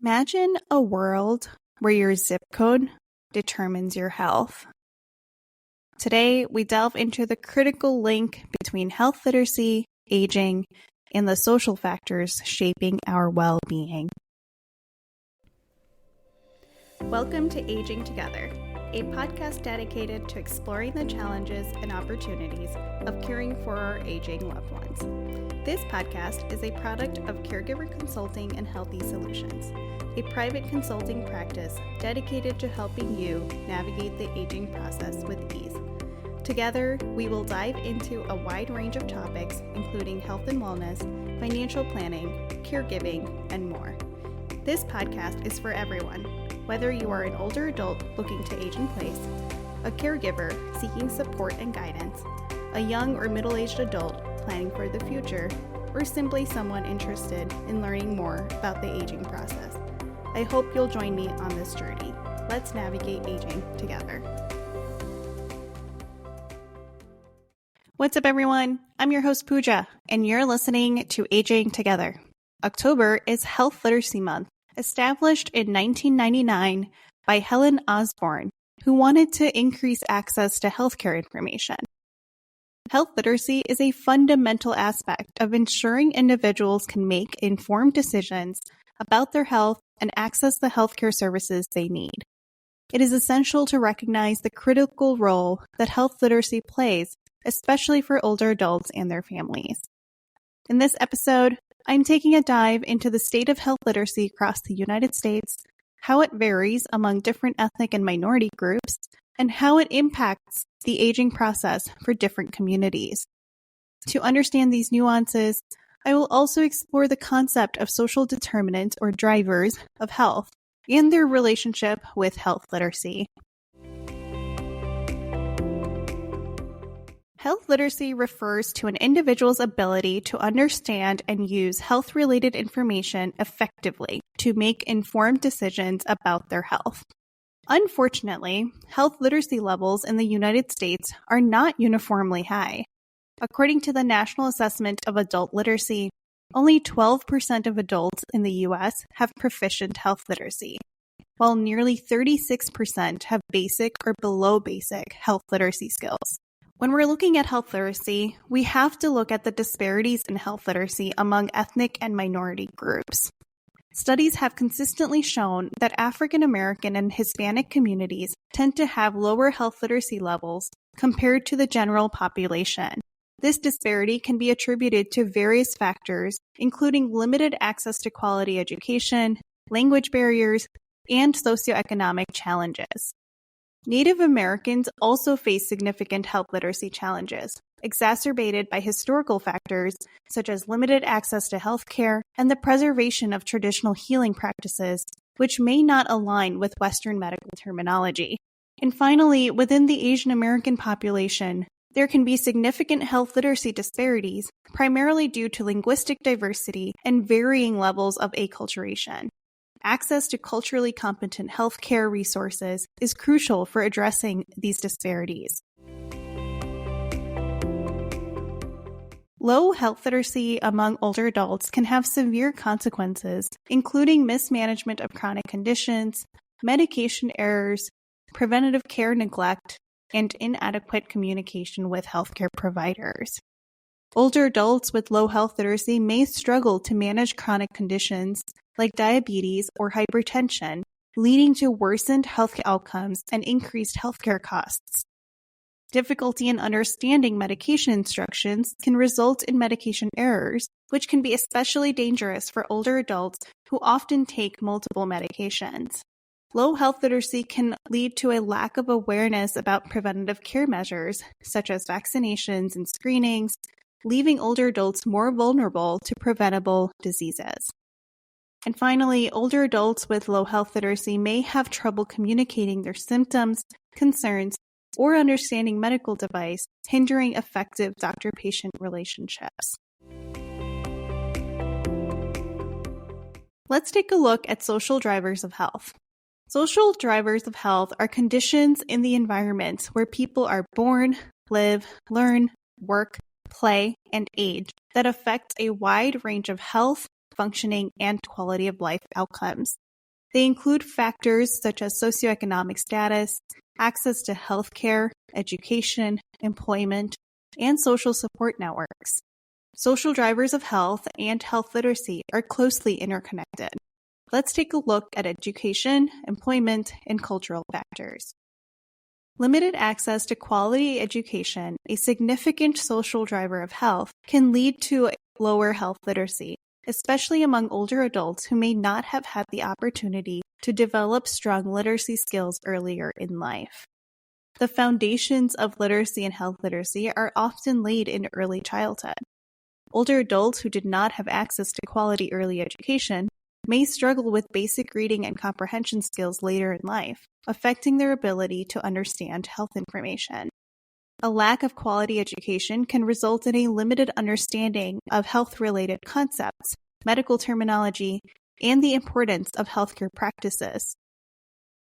Imagine a world where your zip code determines your health. Today, we delve into the critical link between health literacy, aging, and the social factors shaping our well-being. Welcome to Aging Together, a podcast dedicated to exploring the challenges and opportunities of caring for our aging loved ones. This podcast is a product of Caregiver Consulting and Healthy Solutions, a private consulting practice dedicated to helping you navigate the aging process with ease. Together, we will dive into a wide range of topics, including health and wellness, financial planning, caregiving, and more. This podcast is for everyone, whether you are an older adult looking to age in place, a caregiver seeking support and guidance, a young or middle-aged adult planning for the future, or simply someone interested in learning more about the aging process. I hope you'll join me on this journey. Let's navigate aging together. What's up, everyone? I'm your host, Pooja, and you're listening to Aging Together. October is Health Literacy Month, established in 1999 by Helen Osborne, who wanted to increase access to healthcare information. Health literacy is a fundamental aspect of ensuring individuals can make informed decisions about their health and access the healthcare services they need. It is essential to recognize the critical role that health literacy plays, especially for older adults and their families. In this episode, I'm taking a dive into the state of health literacy across the United States, how it varies among different ethnic and minority groups, and how it impacts the aging process for different communities. To understand these nuances, I will also explore the concept of social determinants or drivers of health and their relationship with health literacy. Health literacy refers to an individual's ability to understand and use health-related information effectively to make informed decisions about their health. Unfortunately, health literacy levels in the United States are not uniformly high. According to the National Assessment of Adult Literacy, only 12% of adults in the U.S. have proficient health literacy, while nearly 36% have basic or below basic health literacy skills. When we're looking at health literacy, we have to look at the disparities in health literacy among ethnic and minority groups. Studies have consistently shown that African American and Hispanic communities tend to have lower health literacy levels compared to the general population. This disparity can be attributed to various factors, including limited access to quality education, language barriers, and socioeconomic challenges. Native Americans also face significant health literacy challenges, exacerbated by historical factors such as limited access to health care and the preservation of traditional healing practices, which may not align with Western medical terminology. And finally, within the Asian American population, there can be significant health literacy disparities, primarily due to linguistic diversity and varying levels of acculturation. Access to culturally competent healthcare resources is crucial for addressing these disparities. Low health literacy among older adults can have severe consequences, including mismanagement of chronic conditions, medication errors, preventative care neglect, and inadequate communication with healthcare providers. Older adults with low health literacy may struggle to manage chronic conditions like diabetes or hypertension, leading to worsened health outcomes and increased healthcare costs. Difficulty in understanding medication instructions can result in medication errors, which can be especially dangerous for older adults who often take multiple medications. Low health literacy can lead to a lack of awareness about preventative care measures, such as vaccinations and screenings, leaving older adults more vulnerable to preventable diseases. And finally, older adults with low health literacy may have trouble communicating their symptoms, concerns, or understanding medical advice, hindering effective doctor-patient relationships. Let's take a look at social drivers of health. Social drivers of health are conditions in the environment where people are born, live, learn, work, play, and age that affect a wide range of health, functioning, and quality of life outcomes. They include factors such as socioeconomic status, access to healthcare, education, employment, and social support networks. Social drivers of health and health literacy are closely interconnected. Let's take a look at education, employment, and cultural factors. Limited access to quality education, a significant social driver of health, can lead to lower health literacy, especially among older adults who may not have had the opportunity to develop strong literacy skills earlier in life. The foundations of literacy and health literacy are often laid in early childhood. Older adults who did not have access to quality early education may struggle with basic reading and comprehension skills later in life, affecting their ability to understand health information. A lack of quality education can result in a limited understanding of health-related concepts, medical terminology, and the importance of healthcare practices.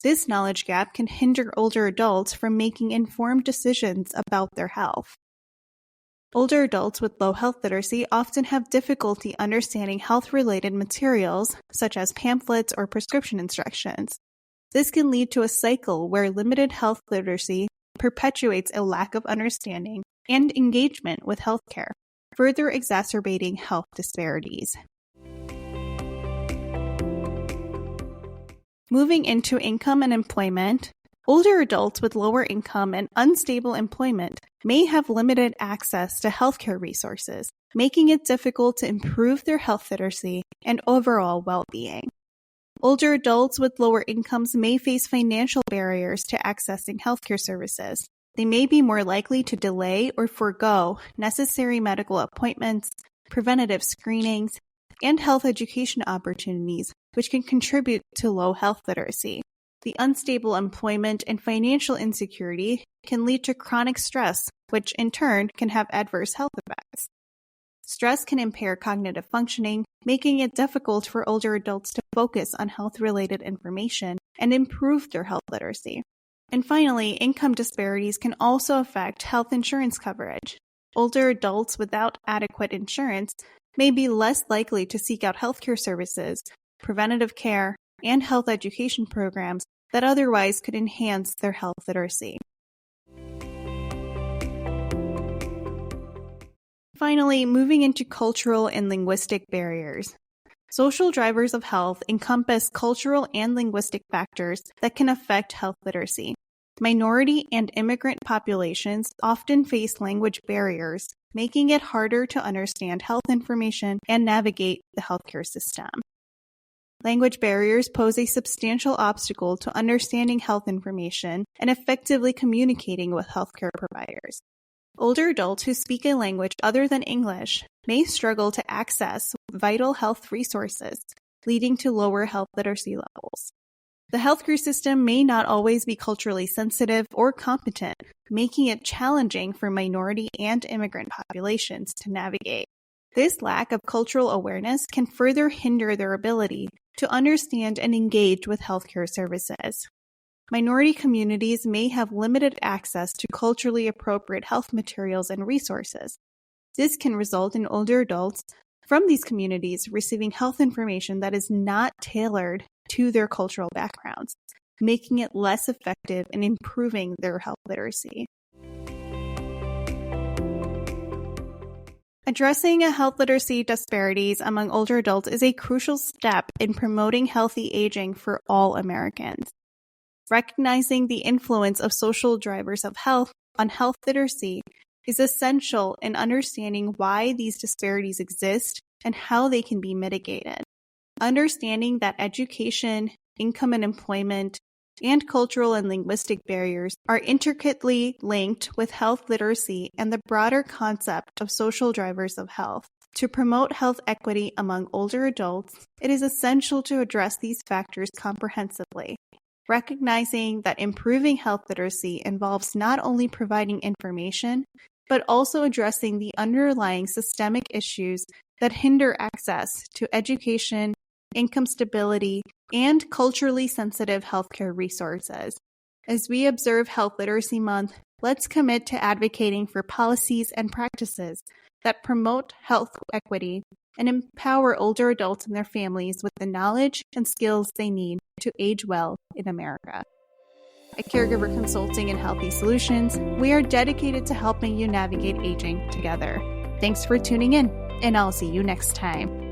This knowledge gap can hinder older adults from making informed decisions about their health. Older adults with low health literacy often have difficulty understanding health-related materials, such as pamphlets or prescription instructions. This can lead to a cycle where limited health literacy perpetuates a lack of understanding and engagement with healthcare, further exacerbating health disparities. Moving into income and employment, older adults with lower income and unstable employment may have limited access to healthcare resources, making it difficult to improve their health literacy and overall well-being. Older adults with lower incomes may face financial barriers to accessing healthcare services. They may be more likely to delay or forego necessary medical appointments, preventative screenings, and health education opportunities, which can contribute to low health literacy. The unstable employment and financial insecurity can lead to chronic stress, which in turn can have adverse health effects. Stress can impair cognitive functioning, making it difficult for older adults to focus on health-related information and improve their health literacy. And finally, income disparities can also affect health insurance coverage. Older adults without adequate insurance may be less likely to seek out healthcare services, preventative care, and health education programs that otherwise could enhance their health literacy. Finally, moving into cultural and linguistic barriers. Social drivers of health encompass cultural and linguistic factors that can affect health literacy. Minority and immigrant populations often face language barriers, making it harder to understand health information and navigate the healthcare system. Language barriers pose a substantial obstacle to understanding health information and effectively communicating with healthcare providers. Older adults who speak a language other than English may struggle to access vital health resources, leading to lower health literacy levels. The healthcare system may not always be culturally sensitive or competent, making it challenging for minority and immigrant populations to navigate. This lack of cultural awareness can further hinder their ability to understand and engage with healthcare services. Minority communities may have limited access to culturally appropriate health materials and resources. This can result in older adults from these communities receiving health information that is not tailored to their cultural backgrounds, making it less effective in improving their health literacy. Addressing health literacy disparities among older adults is a crucial step in promoting healthy aging for all Americans. Recognizing the influence of social drivers of health on health literacy is essential in understanding why these disparities exist and how they can be mitigated. Understanding that education, income and employment, and cultural and linguistic barriers are intricately linked with health literacy and the broader concept of social drivers of health. To promote health equity among older adults, it is essential to address these factors comprehensively. Recognizing that improving health literacy involves not only providing information, but also addressing the underlying systemic issues that hinder access to education, income stability, and culturally sensitive healthcare resources. As we observe Health Literacy Month, let's commit to advocating for policies and practices that promote health equity and empower older adults and their families with the knowledge and skills they need to age well in America. At Caregiver Consulting and Healthy Solutions, we are dedicated to helping you navigate aging together. Thanks for tuning in, and I'll see you next time.